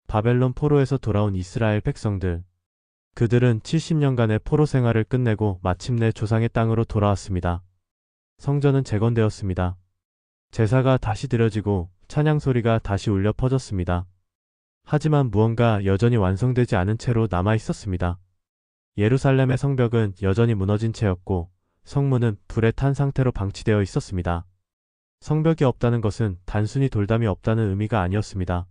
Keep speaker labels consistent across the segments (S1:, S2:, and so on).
S1: 바벨론 포로에서 돌아온 이스라엘 백성들. 그들은 70년간의 포로 생활을 끝내고 마침내 조상의 땅으로 돌아왔습니다. 성전은 재건되었습니다. 제사가 다시 드려지고 찬양 소리가 다시 울려 퍼졌습니다. 하지만 무언가 여전히 완성되지 않은 채로 남아 있었습니다. 예루살렘의 성벽은 여전히 무너진 채였고 성문은 불에 탄 상태로 방치되어 있었습니다. 성벽이 없다는 것은 단순히 돌담이 없다는 의미가 아니었습니다.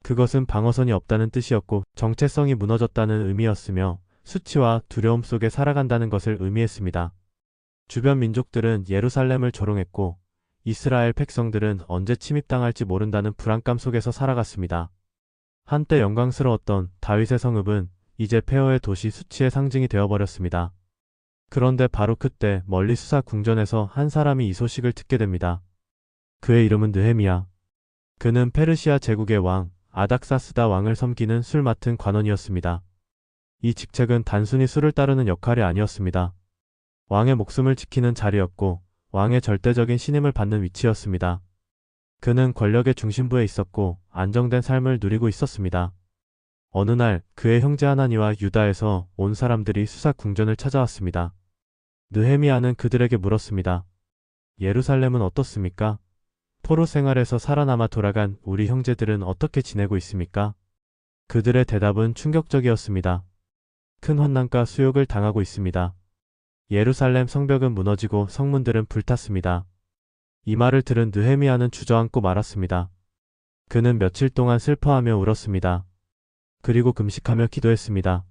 S1: 그것은 방어선이 없다는 뜻이었고 정체성이 무너졌다는 의미였으며 수치와 두려움 속에 살아간다는 것을 의미했습니다. 주변 민족들은 예루살렘을 조롱했고 이스라엘 백성들은 언제 침입당할지 모른다는 불안감 속에서 살아갔습니다. 한때 영광스러웠던 다윗의 성읍은 이제 폐허의 도시 수치의 상징이 되어버렸습니다. 그런데 바로 그때 멀리 수사 궁전에서 한 사람이 이 소식을 듣게 됩니다. 그의 이름은 느헤미야. 그는 페르시아 제국의 왕 아닥사스다 왕을 섬기는 술 맡은 관원이었습니다. 이 직책은 단순히 술을 따르는 역할이 아니었습니다. 왕의 목숨을 지키는 자리였고 왕의 절대적인 신임을 받는 위치였습니다. 그는 권력의 중심부에 있었고 안정된 삶을 누리고 있었습니다. 어느 날 그의 형제 하나니와 유다에서 온 사람들이 수사 궁전을 찾아왔습니다. 느헤미야는 그들에게 물었습니다. 예루살렘은 어떻습니까? 포로 생활에서 살아남아 돌아간 우리 형제들은 어떻게 지내고 있습니까? 그들의 대답은 충격적이었습니다. 큰 환난과 수욕을 당하고 있습니다. 예루살렘 성벽은 무너지고 성문들은 불탔습니다. 이 말을 들은 느헤미야는 주저앉고 말았습니다. 그는 며칠 동안 슬퍼하며 울었습니다. 그리고 금식하며 기도했습니다.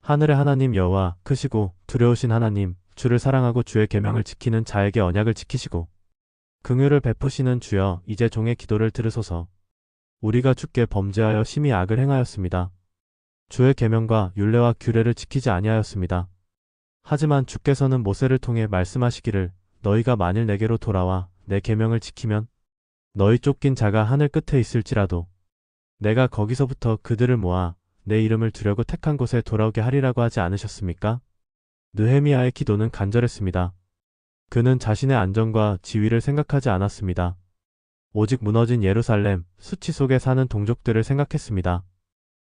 S1: 하늘의 하나님 여호와, 크시고 두려우신 하나님, 주를 사랑하고 주의 계명을 지키는 자에게 언약을 지키시고 긍휼을 베푸시는 주여, 이제 종의 기도를 들으소서. 우리가 주께 범죄하여 심히 악을 행하였습니다. 주의 계명과 율례와 규례를 지키지 아니하였습니다. 하지만 주께서는 모세를 통해 말씀하시기를 너희가 만일 내게로 돌아와 내 계명을 지키면 너희 쫓긴 자가 하늘 끝에 있을지라도 내가 거기서부터 그들을 모아 내 이름을 두려고 택한 곳에 돌아오게 하리라고 하지 않으셨습니까? 느헤미야의 기도는 간절했습니다. 그는 자신의 안전과 지위를 생각하지 않았습니다. 오직 무너진 예루살렘, 수치 속에 사는 동족들을 생각했습니다.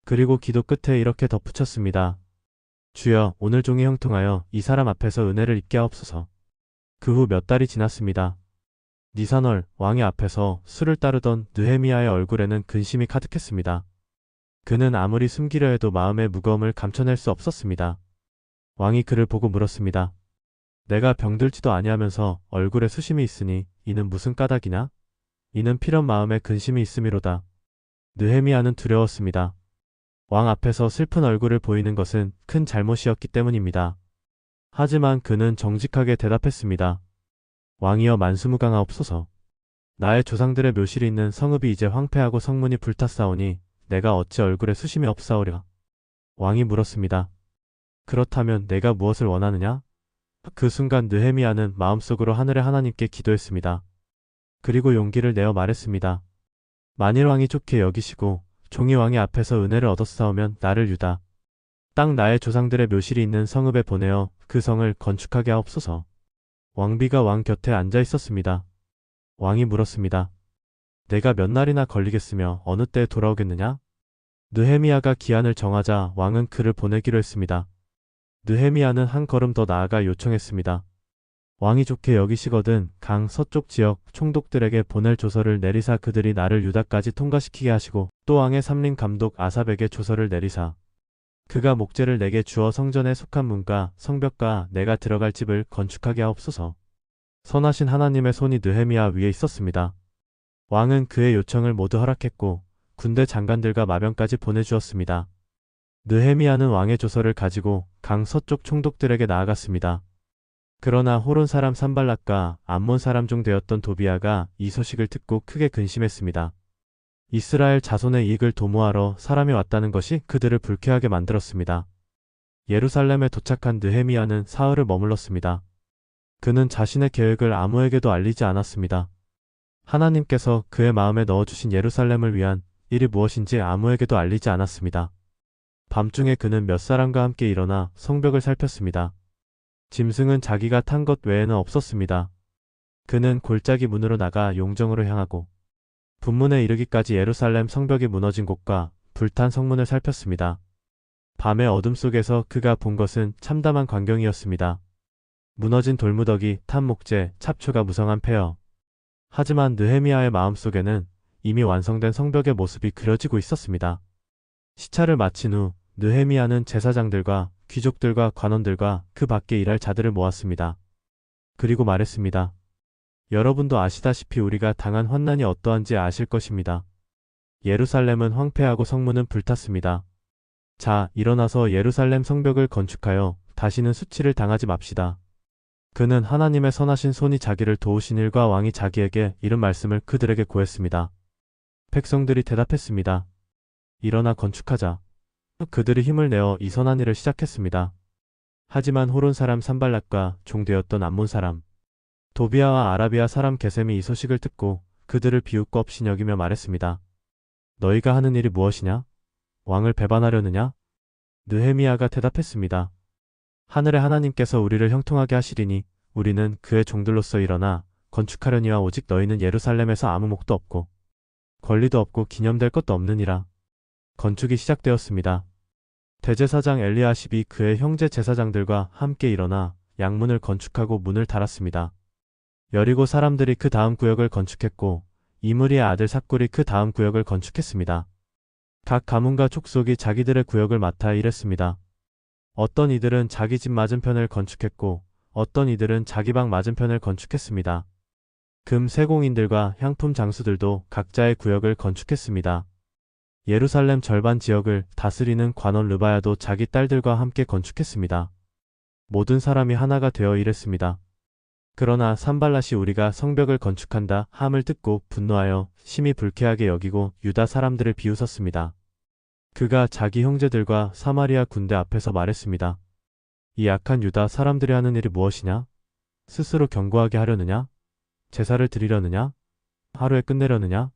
S1: 그리고 기도 끝에 이렇게 덧붙였습니다. 주여, 오늘 종이 형통하여 이 사람 앞에서 은혜를 입게 하옵소서. 그 후 몇 달이 지났습니다. 니사널 왕의 앞에서 술을 따르던 느헤미야의 얼굴에는 근심이 가득했습니다. 그는 아무리 숨기려 해도 마음의 무거움을 감춰낼 수 없었습니다. 왕이 그를 보고 물었습니다. 내가 병들지도 아니하면서 얼굴에 수심이 있으니 이는 무슨 까닭이냐? 이는 필연 마음에 근심이 있음이로다. 느헤미야는 두려웠습니다. 왕 앞에서 슬픈 얼굴을 보이는 것은 큰 잘못이었기 때문입니다. 하지만 그는 정직하게 대답했습니다. 왕이여, 만수무강하옵소서. 나의 조상들의 묘실이 있는 성읍이 이제 황폐하고 성문이 불탔사오니 내가 어찌 얼굴에 수심이 없사오랴. 왕이 물었습니다. 그렇다면 내가 무엇을 원하느냐? 그 순간 느헤미야는 마음속으로 하늘의 하나님께 기도했습니다. 그리고 용기를 내어 말했습니다. 만일 왕이 좋게 여기시고 종이 왕의 앞에서 은혜를 얻었사오면 나를 유다 땅 나의 조상들의 묘실이 있는 성읍에 보내어 그 성을 건축하게 하옵소서. 왕비가 왕 곁에 앉아 있었습니다. 왕이 물었습니다. 내가 몇 날이나 걸리겠으며 어느 때에 돌아오겠느냐? 느헤미야가 기한을 정하자 왕은 그를 보내기로 했습니다. 느헤미야는 한 걸음 더 나아가 요청했습니다. 왕이 좋게 여기시거든 강 서쪽 지역 총독들에게 보낼 조서를 내리사 그들이 나를 유다까지 통과시키게 하시고 또 왕의 삼림 감독 아삽에게 조서를 내리사 그가 목재를 내게 주어 성전에 속한 문과 성벽과 내가 들어갈 집을 건축하게 하옵소서. 선하신 하나님의 손이 느헤미야 위에 있었습니다. 왕은 그의 요청을 모두 허락했고 군대 장관들과 마병까지 보내주었습니다. 느헤미야는 왕의 조서를 가지고 강 서쪽 총독들에게 나아갔습니다. 그러나 호론 사람 산발락과 암몬 사람 중 되었던 도비아가 이 소식을 듣고 크게 근심했습니다. 이스라엘 자손의 이익을 도모하러 사람이 왔다는 것이 그들을 불쾌하게 만들었습니다. 예루살렘에 도착한 느헤미야는 사흘을 머물렀습니다. 그는 자신의 계획을 아무에게도 알리지 않았습니다. 하나님께서 그의 마음에 넣어주신 예루살렘을 위한 일이 무엇인지 아무에게도 알리지 않았습니다. 밤중에 그는 몇 사람과 함께 일어나 성벽을 살폈습니다. 짐승은 자기가 탄 것 외에는 없었습니다. 그는 골짜기 문으로 나가 용정으로 향하고 분문에 이르기까지 예루살렘 성벽이 무너진 곳과 불탄 성문을 살폈습니다. 밤의 어둠 속에서 그가 본 것은 참담한 광경이었습니다. 무너진 돌무더기, 탄 목재, 찹초가 무성한 폐허. 하지만 느헤미야의 마음속에는 이미 완성된 성벽의 모습이 그려지고 있었습니다. 시차를 마친 후 느헤미야는 제사장들과 귀족들과 관원들과 그 밖에 일할 자들을 모았습니다. 그리고 말했습니다. 여러분도 아시다시피 우리가 당한 환난이 어떠한지 아실 것입니다. 예루살렘은 황폐하고 성문은 불탔습니다. 자, 일어나서 예루살렘 성벽을 건축하여 다시는 수치를 당하지 맙시다. 그는 하나님의 선하신 손이 자기를 도우신 일과 왕이 자기에게 이른 말씀을 그들에게 고했습니다. 백성들이 대답했습니다. 일어나 건축하자. 그들이 힘을 내어 이 선한 일을 시작했습니다. 하지만 호론 사람 산발락과 종되었던 암몬 사람 도비아와 아라비아 사람 게셈이 이 소식을 듣고 그들을 비웃고 없이 여기며 말했습니다. 너희가 하는 일이 무엇이냐? 왕을 배반하려느냐? 느헤미야가 대답했습니다. 하늘의 하나님께서 우리를 형통하게 하시리니 우리는 그의 종들로서 일어나 건축하려니와 오직 너희는 예루살렘에서 아무 목도 없고 권리도 없고 기념될 것도 없느니라. 건축이 시작되었습니다. 대제사장 엘리야십이 그의 형제 제사장들과 함께 일어나 양문을 건축하고 문을 달았습니다. 여리고 사람들이 그 다음 구역을 건축했고 이므리의 아들 삭굴이 그 다음 구역을 건축했습니다. 각 가문과 족속이 자기들의 구역을 맡아 일했습니다. 어떤 이들은 자기 집 맞은편을 건축했고 어떤 이들은 자기 방 맞은편을 건축했습니다. 금 세공인들과 향품 장수들도 각자의 구역을 건축했습니다. 예루살렘 절반 지역을 다스리는 관원 르바야도 자기 딸들과 함께 건축했습니다. 모든 사람이 하나가 되어 일했습니다. 그러나 산발랏이 우리가 성벽을 건축한다 함을 듣고 분노하여 심히 불쾌하게 여기고 유다 사람들을 비웃었습니다. 그가 자기 형제들과 사마리아 군대 앞에서 말했습니다. 이 약한 유다 사람들이 하는 일이 무엇이냐? 스스로 견고하게 하려느냐? 제사를 드리려느냐? 하루에 끝내려느냐?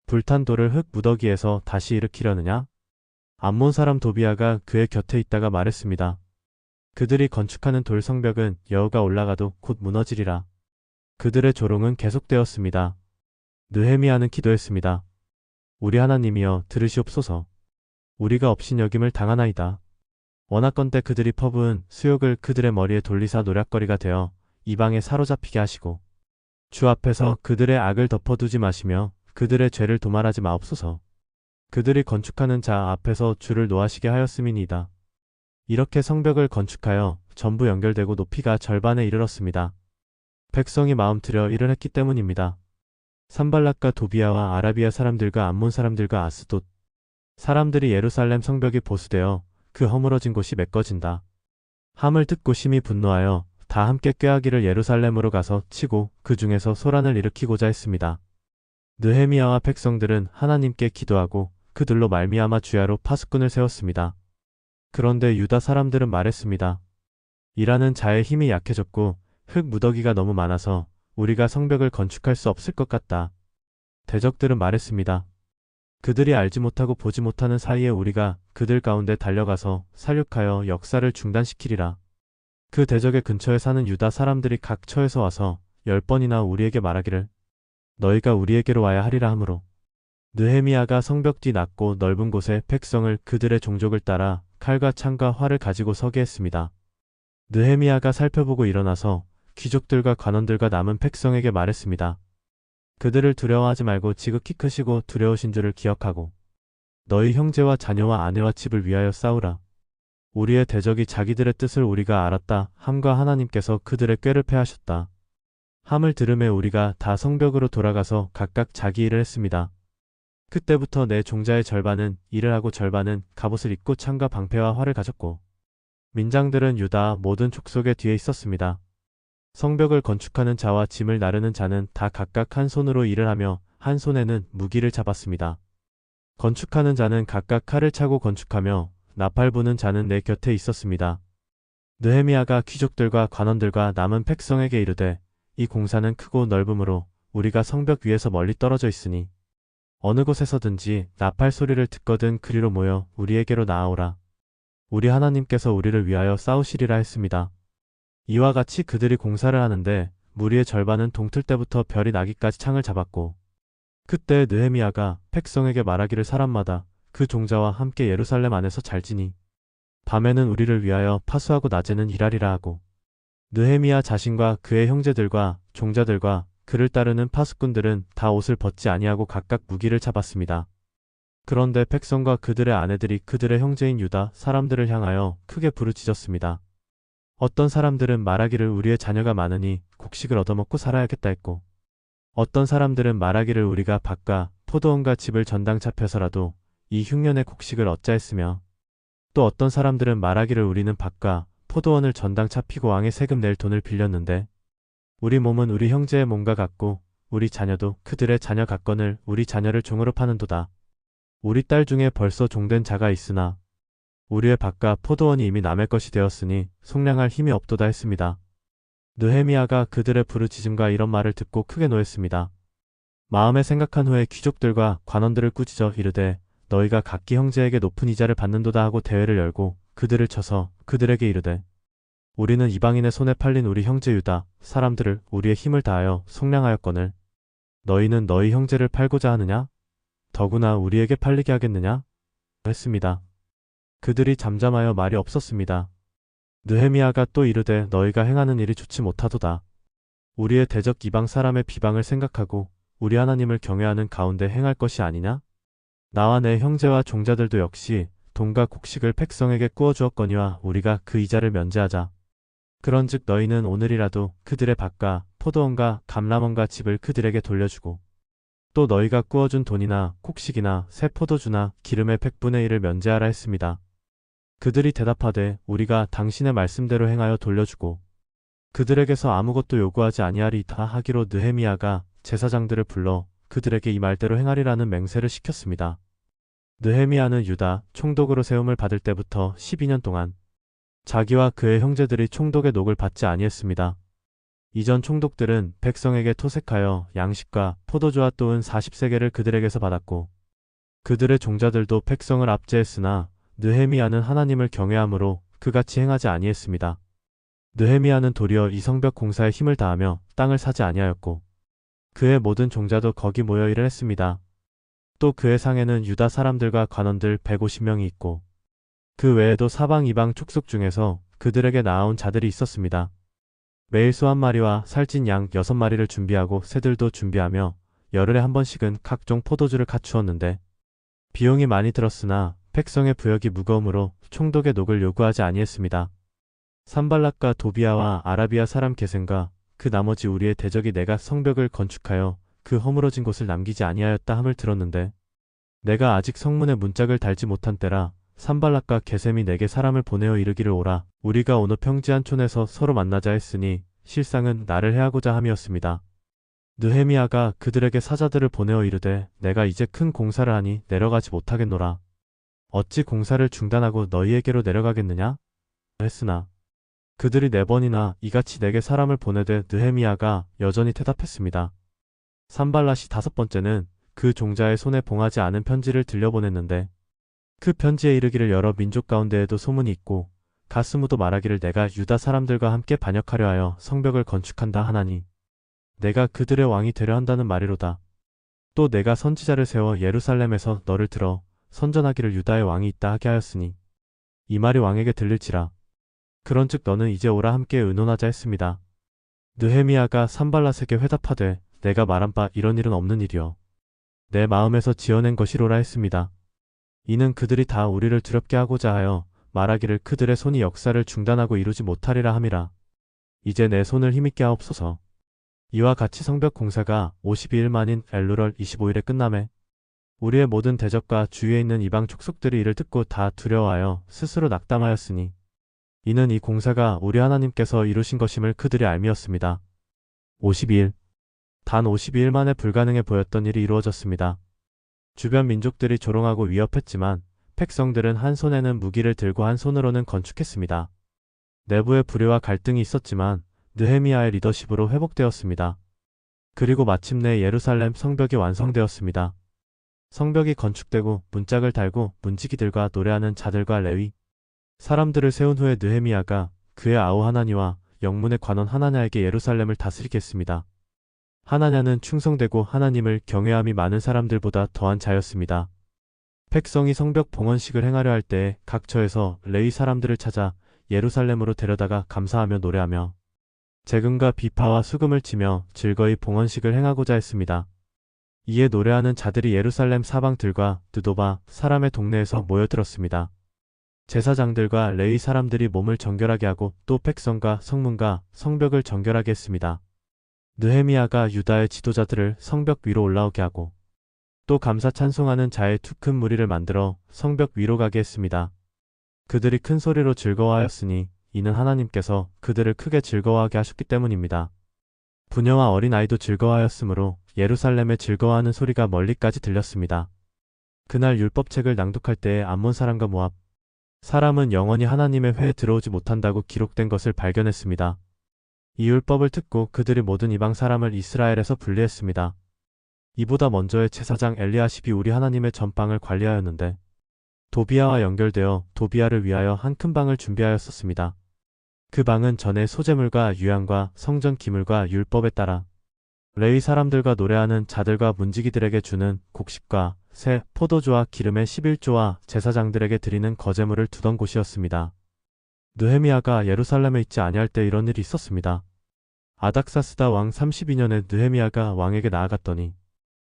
S1: 불탄 돌을 흙 무더기에서 다시 일으키려느냐? 암몬 사람 도비아가 그의 곁에 있다가 말했습니다. 그들이 건축하는 돌 성벽은 여호가 올라가도 곧 무너지리라. 그들의 조롱은 계속되었습니다. 느헤미야는 기도했습니다. 우리 하나님이여 들으시옵소서. 우리가 업신여김을 당하나이다. 원하건대 그들이 퍼부은 수욕을 그들의 머리에 돌리사 노략거리가 되어 이방에 사로잡히게 하시고 주 앞에서 그들의 악을 덮어두지 마시며 그들의 죄를 도말하지 마옵소서. 그들이 건축하는 자 앞에서 주를 노하시게 하였음이니이다. 이렇게 성벽을 건축하여 전부 연결되고 높이가 절반에 이르렀습니다. 백성이 마음 들여 일을 했기 때문입니다. 산발락과 도비아와 아라비아 사람들과 암몬 사람들과 아스돗 사람들이 예루살렘 성벽이 보수되어 그 허물어진 곳이 메꿔진다 함을 듣고 심히 분노하여 다 함께 꾀하기를 예루살렘으로 가서 치고 그 중에서 소란을 일으키고자 했습니다. 느헤미야와 백성들은 하나님께 기도하고 그들로 말미암아 주야로 파수꾼을 세웠습니다. 그런데 유다 사람들은 말했습니다. 일하는 자의 힘이 약해졌고 흙 무더기가 너무 많아서 우리가 성벽을 건축할 수 없을 것 같다. 대적들은 말했습니다. 그들이 알지 못하고 보지 못하는 사이에 우리가 그들 가운데 달려가서 살육하여 역사를 중단시키리라. 그 대적의 근처에 사는 유다 사람들이 각 처에서 와서 10번이나 우리에게 말하기를 너희가 우리에게로 와야 하리라 하므로 느헤미야가 성벽 뒤 낮고 넓은 곳에 백성을 그들의 종족을 따라 칼과 창과 활을 가지고 서게 했습니다. 느헤미야가 살펴보고 일어나서 귀족들과 관원들과 남은 백성에게 말했습니다. 그들을 두려워하지 말고 지극히 크시고 두려우신 줄을 기억하고 너희 형제와 자녀와 아내와 집을 위하여 싸우라. 우리의 대적이 자기들의 뜻을 우리가 알았다 함과 하나님께서 그들의 꾀를 패하셨다. 함을 들음에 우리가 다 성벽으로 돌아가서 각각 자기 일을 했습니다. 그때부터 내 종자의 절반은 일을 하고 절반은 갑옷을 입고 창과 방패와 활을 가졌고 민장들은 유다 모든 족속의 뒤에 있었습니다. 성벽을 건축하는 자와 짐을 나르는 자는 다 각각 한 손으로 일을 하며 한 손에는 무기를 잡았습니다. 건축하는 자는 각각 칼을 차고 건축하며 나팔 부는 자는 내 곁에 있었습니다. 느헤미야가 귀족들과 관원들과 남은 백성에게 이르되 이 공사는 크고 넓음으로 우리가 성벽 위에서 멀리 떨어져 있으니 어느 곳에서든지 나팔 소리를 듣거든 그리로 모여 우리에게로 나아오라. 우리 하나님께서 우리를 위하여 싸우시리라 했습니다. 이와 같이 그들이 공사를 하는데 무리의 절반은 동틀 때부터 별이 나기까지 창을 잡았고 그때 느헤미야가 백성에게 말하기를 사람마다 그 종자와 함께 예루살렘 안에서 잘 지니 밤에는 우리를 위하여 파수하고 낮에는 일하리라 하고 느헤미야 자신과 그의 형제들과 종자들과 그를 따르는 파수꾼들은 다 옷을 벗지 아니하고 각각 무기를 잡았습니다. 그런데 백성과 그들의 아내들이 그들의 형제인 유다 사람들을 향하여 크게 부르짖었습니다. 어떤 사람들은 말하기를 우리의 자녀가 많으니 곡식을 얻어먹고 살아야겠다 했고 어떤 사람들은 말하기를 우리가 밭과 포도원과 집을 전당 잡혀서라도 이 흉년의 곡식을 얻자 했으며 또 어떤 사람들은 말하기를 우리는 밭과 포도원을 전당 잡히고 왕의 세금 낼 돈을 빌렸는데 우리 몸은 우리 형제의 몸과 같고 우리 자녀도 그들의 자녀 같거늘 우리 자녀를 종으로 파는도다. 우리 딸 중에 벌써 종된 자가 있으나 우리의 밭과 포도원이 이미 남의 것이 되었으니 속량할 힘이 없도다 했습니다. 느헤미야가 그들의 부르짖음과 이런 말을 듣고 크게 노했습니다. 마음에 생각한 후에 귀족들과 관원들을 꾸짖어 이르되 너희가 각기 형제에게 높은 이자를 받는도다 하고 대회를 열고 그들을 쳐서 그들에게 이르되 우리는 이방인의 손에 팔린 우리 형제 유다 사람들을 우리의 힘을 다하여 속량하였거늘 너희는 너희 형제를 팔고자 하느냐? 더구나 우리에게 팔리게 하겠느냐? 했습니다. 그들이 잠잠하여 말이 없었습니다. 느헤미야가 또 이르되 너희가 행하는 일이 좋지 못하도다. 우리의 대적 이방 사람의 비방을 생각하고 우리 하나님을 경외하는 가운데 행할 것이 아니냐? 나와 내 형제와 종자들도 역시 돈과 곡식을 백성에게 꾸어 주었거니와 우리가 그 이자를 면제하자. 그런즉 너희는 오늘이라도 그들의 밭과 포도원과 감람원과 집을 그들에게 돌려주고 또 너희가 꾸어준 돈이나 곡식이나 새 포도주나 기름의 100분의 1을 면제하라 했습니다. 그들이 대답하되 우리가 당신의 말씀대로 행하여 돌려주고 그들에게서 아무것도 요구하지 아니하리이다 하기로 느헤미야가 제사장들을 불러 그들에게 이 말대로 행하리라는 맹세를 시켰습니다. 느헤미야는 유다 총독으로 세움을 받을 때부터 12년 동안 자기와 그의 형제들이 총독의 녹을 받지 아니했습니다. 이전 총독들은 백성에게 토색하여 양식과 포도주와 또 은 40세겔을 그들에게서 받았고 그들의 종자들도 백성을 압제했으나 느헤미야는 하나님을 경외함으로 그같이 행하지 아니했습니다. 느헤미야는 도리어 이 성벽 공사에 힘을 다하며 땅을 사지 아니하였고 그의 모든 종자도 거기 모여 일을 했습니다. 또 그의 상에는 유다 사람들과 관원들 150명이 있고 그 외에도 사방 이방 촉속 중에서 그들에게 나아온 자들이 있었습니다. 매일 소 한 마리와 살찐 양 6마리를 준비하고 새들도 준비하며 열흘에 한 번씩은 각종 포도주를 갖추었는데 비용이 많이 들었으나 백성의 부역이 무거움으로 총독의 녹을 요구하지 아니했습니다. 산발락과 도비아와 아라비아 사람 게셈과 그 나머지 우리의 대적이 내가 성벽을 건축하여 그 허물어진 곳을 남기지 아니하였다 함을 들었는데 내가 아직 성문에 문짝을 달지 못한 때라 산발락과 게셈이 내게 사람을 보내어 이르기를 오라 우리가 어느 평지한 촌에서 서로 만나자 했으니 실상은 나를 해하고자 함이었습니다. 느헤미야가 그들에게 사자들을 보내어 이르되 내가 이제 큰 공사를 하니 내려가지 못하겠노라. 어찌 공사를 중단하고 너희에게로 내려가겠느냐? 했으나 그들이 4번이나 이같이 내게 사람을 보내되 느헤미야가 여전히 대답했습니다. 산발랏이 5번째는 그 종자의 손에 봉하지 않은 편지를 들려보냈는데 그 편지에 이르기를 여러 민족 가운데에도 소문이 있고 가스무도 말하기를 내가 유다 사람들과 함께 반역하려 하여 성벽을 건축한다 하나니 내가 그들의 왕이 되려 한다는 말이로다. 또 내가 선지자를 세워 예루살렘에서 너를 들어 선전하기를 유다의 왕이 있다 하게 하였으니 이 말이 왕에게 들릴지라. 그런즉 너는 이제 오라 함께 의논하자 했습니다. 느헤미야가 산발랏에게 회답하되 내가 말한 바 이런 일은 없는 일이요 내 마음에서 지어낸 것이로라 했습니다. 이는 그들이 다 우리를 두렵게 하고자 하여 말하기를 그들의 손이 역사를 중단하고 이루지 못하리라 함이라. 이제 내 손을 힘있게 하옵소서. 이와 같이 성벽 공사가 52일 만인 엘루럴 25일에 끝나매 우리의 모든 대적과 주위에 있는 이방 촉속들이 이를 듣고 다 두려워하여 스스로 낙담하였으니 이는 이 공사가 우리 하나님께서 이루신 것임을 그들이 알미었습니다. 52일 단 52일 만에 불가능해 보였던 일이 이루어졌습니다. 주변 민족들이 조롱하고 위협했지만 백성들은 한 손에는 무기를 들고 한 손으로는 건축했습니다. 내부의 불의와 갈등이 있었지만 느헤미야의 리더십으로 회복되었습니다. 그리고 마침내 예루살렘 성벽이 완성되었습니다. 성벽이 건축되고 문짝을 달고 문지기들과 노래하는 자들과 레위 사람들을 세운 후에 느헤미야가 그의 아우 하나니와 영문의 관원 하나냐에게 예루살렘을 다스리게 했습니다. 하나냐는 충성되고 하나님을 경외함이 많은 사람들보다 더한 자였습니다. 백성이 성벽 봉헌식을 행하려 할 때 각처에서 레위 사람들을 찾아 예루살렘으로 데려다가 감사하며 노래하며 재금과 비파와 수금을 치며 즐거이 봉헌식을 행하고자 했습니다. 이에 노래하는 자들이 예루살렘 사방들과 느도바 사람의 동네에서 모여들었습니다. 제사장들과 레위 사람들이 몸을 정결하게 하고 또 백성과 성문과 성벽을 정결하게 했습니다. 느헤미야가 유다의 지도자들을 성벽 위로 올라오게 하고 또 감사 찬송하는 자의 두 큰 무리를 만들어 성벽 위로 가게 했습니다. 그들이 큰 소리로 즐거워하였으니 이는 하나님께서 그들을 크게 즐거워하게 하셨기 때문입니다. 부녀와 어린아이도 즐거워하였으므로 예루살렘에 즐거워하는 소리가 멀리까지 들렸습니다. 그날 율법책을 낭독할 때에 암몬 사람과 모압 사람은 영원히 하나님의 회에 들어오지 못한다고 기록된 것을 발견했습니다. 이 율법을 듣고 그들이 모든 이방 사람을 이스라엘에서 분리했습니다. 이보다 먼저의 제사장 엘리야십이 우리 하나님의 전방을 관리하였는데 도비야와 연결되어 도비야를 위하여 한 큰 방을 준비하였었습니다. 그 방은 전에 소재물과 유향과 성전 기물과 율법에 따라 레위 사람들과 노래하는 자들과 문지기들에게 주는 곡식과 새, 포도주와 기름의 11조와 제사장들에게 드리는 거제물을 두던 곳이었습니다. 느헤미야가 예루살렘에 있지 아니할 때 이런 일이 있었습니다. 아닥사스다 왕 32년에 느헤미야가 왕에게 나아갔더니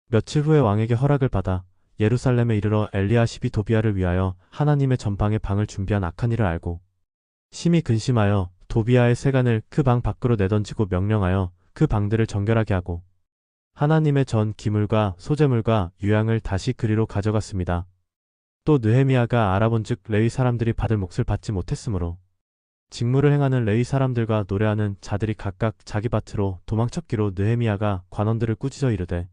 S1: 며칠 후에 왕에게 허락을 받아 예루살렘에 이르러 엘리야십이 도비야를 위하여 하나님의 전방에 방을 준비한 악한 일을 알고 심히 근심하여 도비야의 세간을 그 방 밖으로 내던지고 명령하여 그 방들을 정결하게 하고 하나님의 전 기물과 소재물과 유향을 다시 그리로 가져갔습니다. 또 느헤미야가 알아본즉 레위 사람들이 받을 몫을 받지 못했으므로 직무를 행하는 레위 사람들과 노래하는 자들이 각각 자기 밭으로 도망쳤기로 느헤미야가 관원들을 꾸짖어 이르되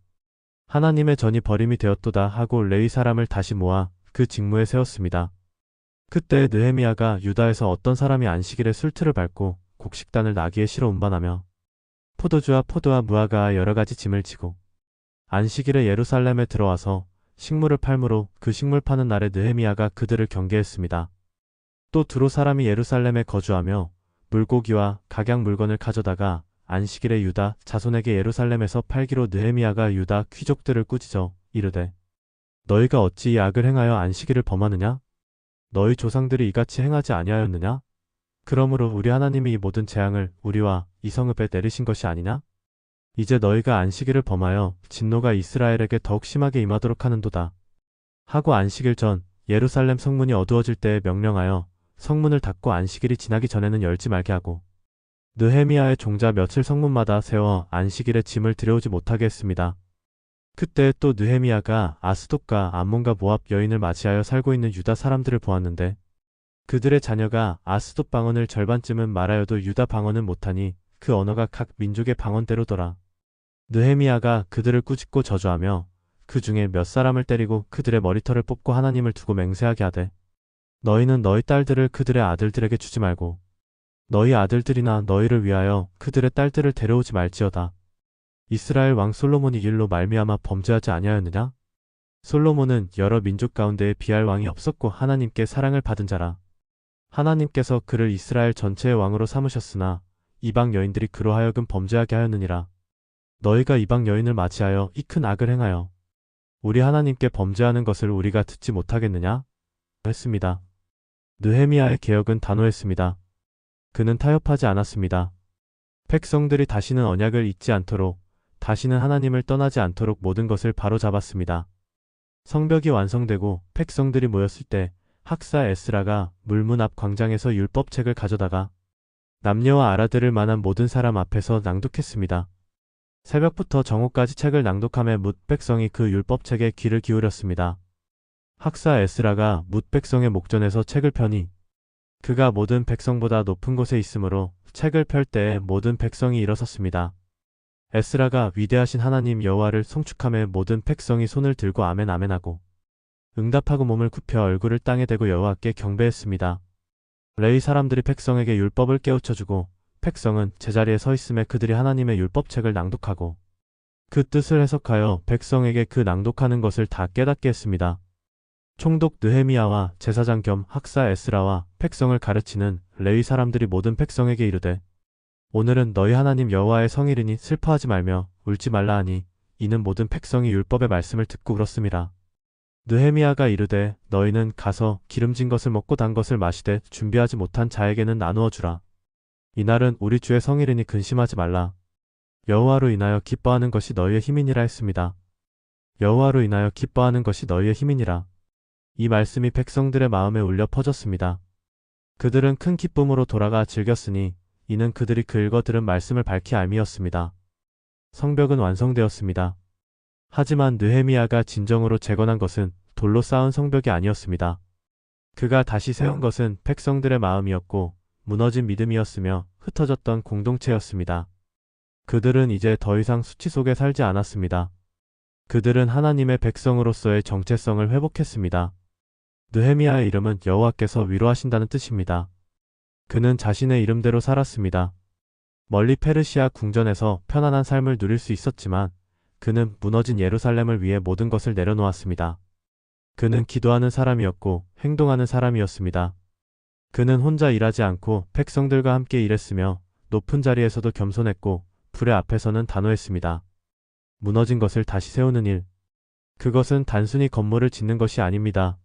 S1: 하나님의 전이 버림이 되었도다 하고 레위 사람을 다시 모아 그 직무에 세웠습니다. 그때 느헤미야가 유다에서 어떤 사람이 안식일에 술틀을 밟고 곡식단을 나귀에 실어 운반하며 포도주와 포도와 무화과 여러 가지 짐을 지고 안식일에 예루살렘에 들어와서 식물을 팔므로 그 식물 파는 날에 느헤미야가 그들을 경계했습니다. 또 두로 사람이 예루살렘에 거주하며 물고기와 각양 물건을 가져다가 안식일에 유다 자손에게 예루살렘에서 팔기로 느헤미야가 유다 귀족들을 꾸짖어 이르되 너희가 어찌 이 악을 행하여 안식일을 범하느냐? 너희 조상들이 이같이 행하지 아니하였느냐? 그러므로 우리 하나님이 이 모든 재앙을 우리와 이 성읍에 내리신 것이 아니냐? 이제 너희가 안식일을 범하여 진노가 이스라엘에게 더욱 심하게 임하도록 하는도다. 하고 안식일 전 예루살렘 성문이 어두워질 때에 명령하여 성문을 닫고 안식일이 지나기 전에는 열지 말게 하고 느헤미야의 종자 며칠 성문마다 세워 안식일에 짐을 들여오지 못하게 했습니다. 그때 또 느헤미야가 아스돗과 암몬과 모압 여인을 맞이하여 살고 있는 유다 사람들을 보았는데 그들의 자녀가 아스돗 방언을 절반쯤은 말하여도 유다 방언은 못하니 그 언어가 각 민족의 방언대로더라. 느헤미야가 그들을 꾸짖고 저주하며 그 중에 몇 사람을 때리고 그들의 머리털을 뽑고 하나님을 두고 맹세하게 하되 너희는 너희 딸들을 그들의 아들들에게 주지 말고 너희 아들들이나 너희를 위하여 그들의 딸들을 데려오지 말지어다. 이스라엘 왕 솔로몬이 이 일로 말미암아 범죄하지 아니하였느냐? 솔로몬은 여러 민족 가운데에 비할 왕이 없었고 하나님께 사랑을 받은 자라. 하나님께서 그를 이스라엘 전체의 왕으로 삼으셨으나 이방 여인들이 그로 하여금 범죄하게 하였느니라. 너희가 이방 여인을 맞이하여 이 큰 악을 행하여 우리 하나님께 범죄하는 것을 우리가 듣지 못하겠느냐? 했습니다. 느헤미야의 개혁은 단호했습니다. 그는 타협하지 않았습니다. 백성들이 다시는 언약을 잊지 않도록 다시는 하나님을 떠나지 않도록 모든 것을 바로잡았습니다. 성벽이 완성되고 백성들이 모였을 때 학사 에스라가 물문 앞 광장에서 율법책을 가져다가 남녀와 알아들을 만한 모든 사람 앞에서 낭독했습니다. 새벽부터 정오까지 책을 낭독하며 뭇 백성이 그 율법책에 귀를 기울였습니다. 학사 에스라가 뭇 백성의 목전에서 책을 펴니 그가 모든 백성보다 높은 곳에 있으므로 책을 펼 때에 모든 백성이 일어섰습니다. 에스라가 위대하신 하나님 여호와를 송축하며 모든 백성이 손을 들고 아멘 아멘하고 응답하고 몸을 굽혀 얼굴을 땅에 대고 여호와께 경배했습니다. 레위 사람들이 백성에게 율법을 깨우쳐주고 백성은 제자리에 서 있음에 그들이 하나님의 율법책을 낭독하고 그 뜻을 해석하여 백성에게 그 낭독하는 것을 다 깨닫게 했습니다. 총독 느헤미야와 제사장 겸 학사 에스라와 백성을 가르치는 레위 사람들이 모든 백성에게 이르되 오늘은 너희 하나님 여호와의 성일이니 슬퍼하지 말며 울지 말라 하니 이는 모든 백성이 율법의 말씀을 듣고 울었음이라. 느헤미야가 이르되 너희는 가서 기름진 것을 먹고 단 것을 마시되 준비하지 못한 자에게는 나누어 주라. 이날은 우리 주의 성일이니 근심하지 말라. 여호와로 인하여 기뻐하는 것이 너희의 힘이니라 했습니다. 여호와로 인하여 기뻐하는 것이 너희의 힘이니라. 이 말씀이 백성들의 마음에 울려 퍼졌습니다. 그들은 큰 기쁨으로 돌아가 즐겼으니 이는 그들이 그 읽어 들은 말씀을 밝히 알미였습니다. 성벽은 완성되었습니다. 하지만 느헤미야가 진정으로 재건한 것은 돌로 쌓은 성벽이 아니었습니다. 그가 다시 세운 것은 백성들의 마음이었고 무너진 믿음이었으며 흩어졌던 공동체였습니다. 그들은 이제 더 이상 수치 속에 살지 않았습니다. 그들은 하나님의 백성으로서의 정체성을 회복했습니다. 느헤미야의 이름은 여호와께서 위로하신다는 뜻입니다. 그는 자신의 이름대로 살았습니다. 멀리 페르시아 궁전에서 편안한 삶을 누릴 수 있었지만 그는 무너진 예루살렘을 위해 모든 것을 내려놓았습니다. 그는 기도하는 사람이었고 행동하는 사람이었습니다. 그는 혼자 일하지 않고 백성들과 함께 일했으며 높은 자리에서도 겸손했고 불의 앞에서는 단호했습니다. 무너진 것을 다시 세우는 일. 그것은 단순히 건물을 짓는 것이 아닙니다.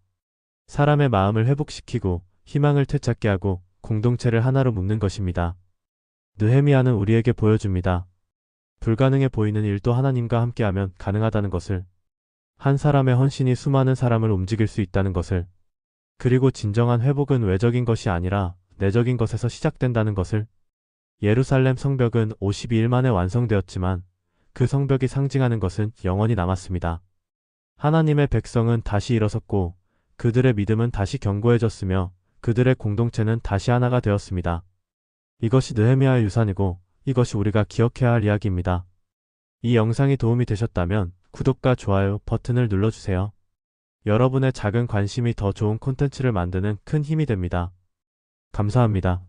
S1: 사람의 마음을 회복시키고 희망을 되찾게 하고 공동체를 하나로 묶는 것입니다. 느헤미야는 우리에게 보여줍니다. 불가능해 보이는 일도 하나님과 함께하면 가능하다는 것을. 한 사람의 헌신이 수많은 사람을 움직일 수 있다는 것을. 그리고 진정한 회복은 외적인 것이 아니라 내적인 것에서 시작된다는 것을. 예루살렘 성벽은 52일 만에 완성되었지만 그 성벽이 상징하는 것은 영원히 남았습니다. 하나님의 백성은 다시 일어섰고 그들의 믿음은 다시 견고해졌으며 그들의 공동체는 다시 하나가 되었습니다. 이것이 느헤미야의 유산이고 이것이 우리가 기억해야 할 이야기입니다. 이 영상이 도움이 되셨다면 구독과 좋아요 버튼을 눌러주세요. 여러분의 작은 관심이 더 좋은 콘텐츠를 만드는 큰 힘이 됩니다. 감사합니다.